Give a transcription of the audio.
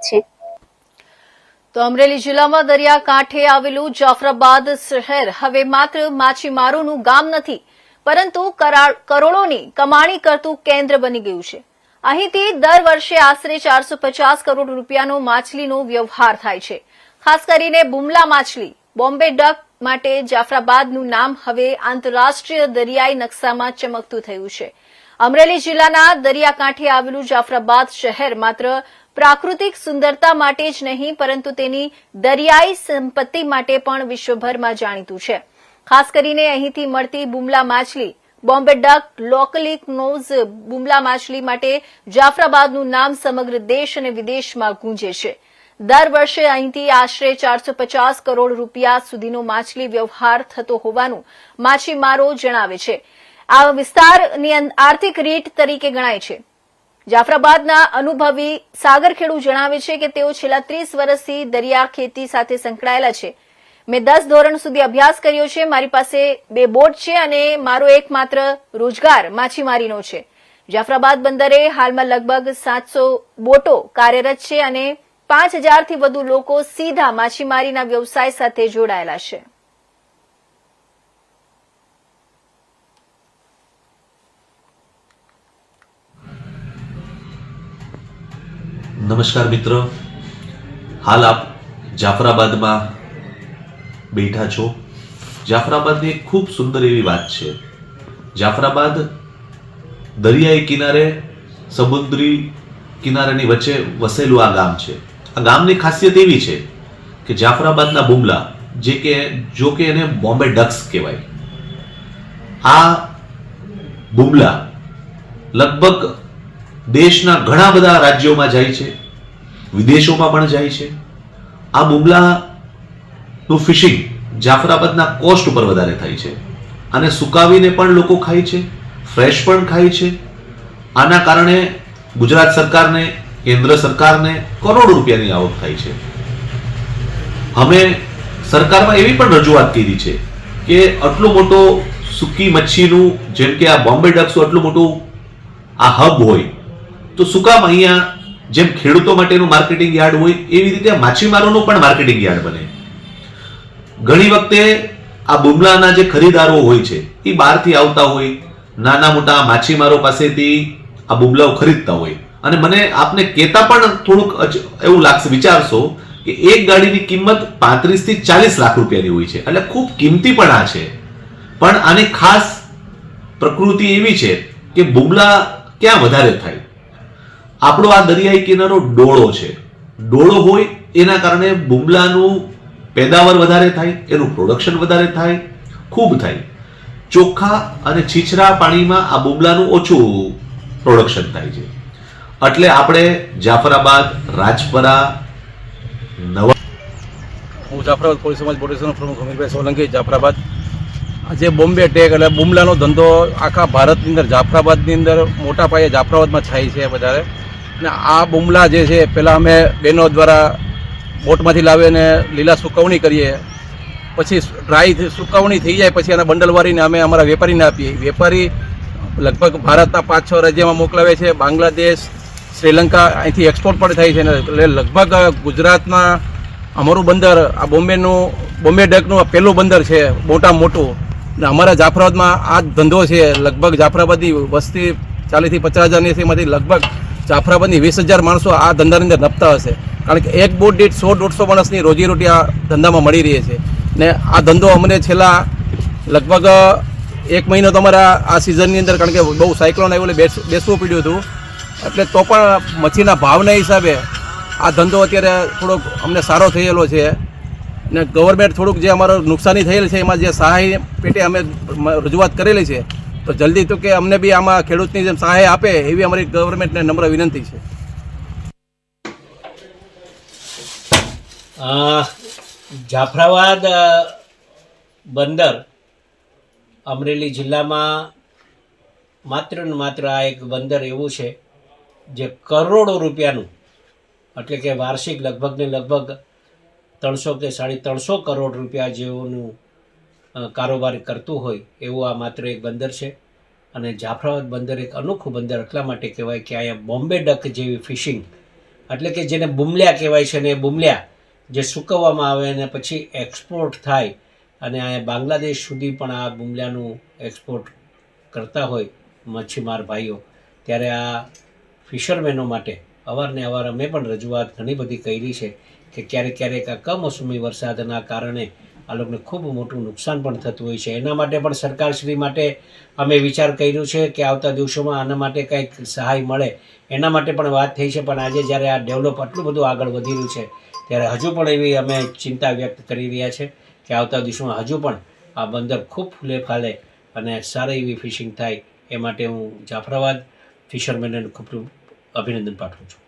છે। તો અમરેલી જિલ્લામાં દરિયાકાંઠે આવેલું જાફરાબાદ શહેર હવે માત્ર માછીમારોનું ગામ નથી, પરંતુ કરોડોની કમાણી કરતું કેન્દ્ર બની ગયું છે। અહીંથી દર વર્ષે આશરે 450 કરોડ રૂપિયાનો માછલીનો વ્યવહાર થાય છે। ખાસ કરીને બુમલા માછલી, બોમ્બે ડક માટે જાફરાબાદનું નામ હવે આંતરરાષ્ટ્રીય દરિયાઈ નકશામાં ચમકતું થયું છે। અમરેલી જિલ્લાના દરિયાકાંઠે આવેલું જાફરાબાદ શહેર માત્ર પ્રાકૃતિક સુંદરતા માટે જ નહીં, પરંતુ તેની દરિયાઈ સંપત્તિ માટે પણ વિશ્વભરમાં જાણીતું છે। ખાસ કરીને અહીંથી મળતી બુમલા માછલી, બોમ્બે ડક, લોકલી નોઝ બુમલા માછલી માટે જાફરાબાદનું નામ સમગ્ર દેશ અને વિદેશમાં ગુંજે છે। દર વર્ષે અહીંથી આશરે 450 કરોડ રૂપિયા સુધીનો માછલી વ્યવહાર થતો હોવાનું માછીમારો જણાવે છે। આ વિસ્તારની આર્થિક રીટ તરીકે ગણાય છે। જાફરાબાદના અનુભવી સાગરખેડુ જણાવે છે કે તેઓ છેલ્લા 30 વર્ષથી દરિયા ખેતી સાથે સંકળાયેલા છે। મેં 10 ધોરણ સુધી અભ્યાસ કર્યો છે। મારી પાસે 2 બોટ છે અને મારો એકમાત્ર રોજગાર માછીમારીનો છે। જાફરાબાદ બંદરે હાલમાં લગભગ 700 બોટો કાર્યરત છે અને 5000 થી વધુ લોકો સીધા માછીમારીના વ્યવસાય સાથે જોડાયેલા છે। नमस्कार मित्रों, हाल आप जाफराबाद में बैठा छो। जाफराबाद एक खूब सुंदर एवी बात है। जाफराबाद दरियाई किनारे समुद्री किनारे वच्चे वसेलू आ गाम है। आ गामनी खासियत एवी है कि जाफराबादना बुमला जो के एने बॉम्बे डक्स कहेवाय। आ बुमला लगभग देशना घणा बधा राज्यों में जाय छे, विदेशों में पण जाय छे। आ बुमलाનું ફિશિંગ જાફરાબાદના કોસ્ટ ઉપર વધારે થાય છે અને સુકાવીને પણ લોકો ખાય છે, ફ્રેશ પણ ખાય છે। આના કારણે ગુજરાત સરકારને, કેન્દ્ર સરકારને કરોડો રૂપિયાની આવક થાય છે। અમે સરકારમાં એવી પણ રજૂઆત કરી છે કે આટલું મોટો સૂકી મચ્છીનું, જેમ કે આ બોમ્બે ડક્સનું આટલું મોટું આ હબ હોય, તો શું કામ અહીંયા જેમ ખેડૂતો માટેનું માર્કેટિંગ યાર્ડ હોય એવી રીતે માછીમારોનું પણ માર્કેટિંગ યાર્ડ બને। ઘણી વખતે આ બુમલાના જે ખરીદારો હોય છે એ બહારથી આવતા હોય, નાના મોટા માછીમારો પાસેથી આ બુમલાઓ ખરીદતા હોય અને મને આપને કહેતા પણ થોડુંક એવું લાગશે, વિચારશો કે એક ગાડીની કિંમત 35 થી 40 લાખ રૂપિયાની હોય છે, એટલે ખૂબ કિંમતી પણ આ છે। પણ આની ખાસ પ્રકૃતિ એવી છે કે બુમલા ક્યાં વધારે થાય। આપણો આ દરિયાઈ કિનારો ડોળો છે। ડોળો હોય એના કારણે બુમલાનું પેદાવાર વધારે થાય, એનું પ્રોડક્શન વધારે થાય, ખૂબ થાય। ચોખ્ખા અને છીછરા પાણીમાં આ બુમલાનું ઓછું પ્રોડક્શન થાય છે। એટલે આપણે જાફરાબાદ, રાજપરા, નવા હું જાફરાબાદ કોળી સમાજ બોટેશ્વરનો પ્રમુખ અમીરભાઈ સોલંકી જાફરાબાદ। આજે બોમ્બે ટેક એટલે બુમલાનો ધંધો આખા ભારતની અંદર, જાફરાબાદની અંદર મોટા પાયે જાફરાબાદમાં થાય છે વધારે। ને આ બુમલા જે છે પહેલાં અમે બહેનો દ્વારા બોટમાંથી લાવીને લીલા સુકવણી કરીએ, પછી ડ્રાય સુકવણી થઈ જાય પછી એના બંડલ વાળીને અમે અમારા વેપારીને આપીએ। વેપારી લગભગ ભારતના 5-6 રાજ્યમાં મોકલાવે છે, બાંગ્લાદેશ, શ્રીલંકા અહીંથી એક્સપોર્ટ પણ થાય છે। એટલે લગભગ ગુજરાતના અમારું બંદર આ બોમ્બે ડકનું પહેલું બંદર છે, મોટામાં મોટું। ને અમારા જાફરાબાદમાં આ ધંધો છે। લગભગ જાફરાબાદની વસ્તી 40 થી 50 હજારની છે, એમાંથી લગભગ જાફરાબાદની 20,000 માણસો આ ધંધાની અંદર નપતા હશે, કારણ કે એક બોટ દીઠ 100-150 માણસની રોજીરોટી આ ધંધામાં મળી રહી છે। ને આ ધંધો અમને છેલ્લા લગભગ 1 મહિનો તો અમારા આ સિઝનની અંદર, કારણ કે બહુ સાયક્લોન આવ્યું એટલે બેસવું પડ્યું હતું, એટલે તો પણ મચ્છીના ભાવના હિસાબે આ ધંધો અત્યારે થોડોક અમને સારો થયેલો છે। ને ગવર્મેન્ટ થોડુંક જે અમારો નુકસાની થયેલ છે એમાં જે સહાય પેટે અમે રજૂઆત કરેલી છે, તો જલ્દી તો કે અમને બી આમાં ખેડૂતની જેમ સહાય આપે એવી અમારી ગવર્મેન્ટને નમ્ર વિનંતી છે। જાફરાબાદ બંદર અમરેલી જિલ્લામાં માત્ર ને માત્ર આ એક બંદર એવું છે જે કરોડો રૂપિયાનું, એટલે કે વાર્ષિક લગભગ ને લગભગ 300 કે 350 કરોડ રૂપિયા જેવુંનું કારોબાર કરતું હોય એવું આ માત્ર એક બંદર છે। અને જાફરાબાદ બંદર એક અનોખું બંદર એટલા માટે કહેવાય કે અહીંયા બોમ્બે ડક જેવી ફિશિંગ એટલે કે જેને બુમલ્યા કહેવાય છે ને એ બુમલ્યા જે સૂકવવામાં આવે અને પછી એક્સપોર્ટ થાય અને આ બાંગ્લાદેશ સુધી પણ આ બુમલ્યાનું એક્સપોર્ટ કરતા હોય મચ્છીમાર ભાઈઓ, ત્યારે આ ફિશરમેનો માટે અવારનવાર અમે પણ રજૂઆત ઘણી બધી કરી છે કે ક્યારેક ક્યારેક આ કમોસમી વરસાદના કારણે આ લોકોને ખૂબ મોટું નુકસાન પણ થતું હોય છે. એના માટે પણ સરકારશ્રી માટે અમે વિચાર કર્યો છે કે આવતા દિવસોમાં આના માટે કંઈક સહાય મળે એના માટે પણ વાત થઈ છે. પણ આજે જ્યારે આ ડેવલપ આટલું બધું આગળ વધી રહ્યું છે ત્યારે હજુ પણ એવી અમે ચિંતા વ્યક્ત કરી રહ્યા છે કે આવતા દિવસોમાં હજુ પણ આ બંદર ખૂબ ફૂલે ફાલે અને સારી એવી ફિશિંગ થાય એ માટે હું જાફરાબાદ ફિશરમેનને ખૂબ અભિનંદન પાઠવું છું.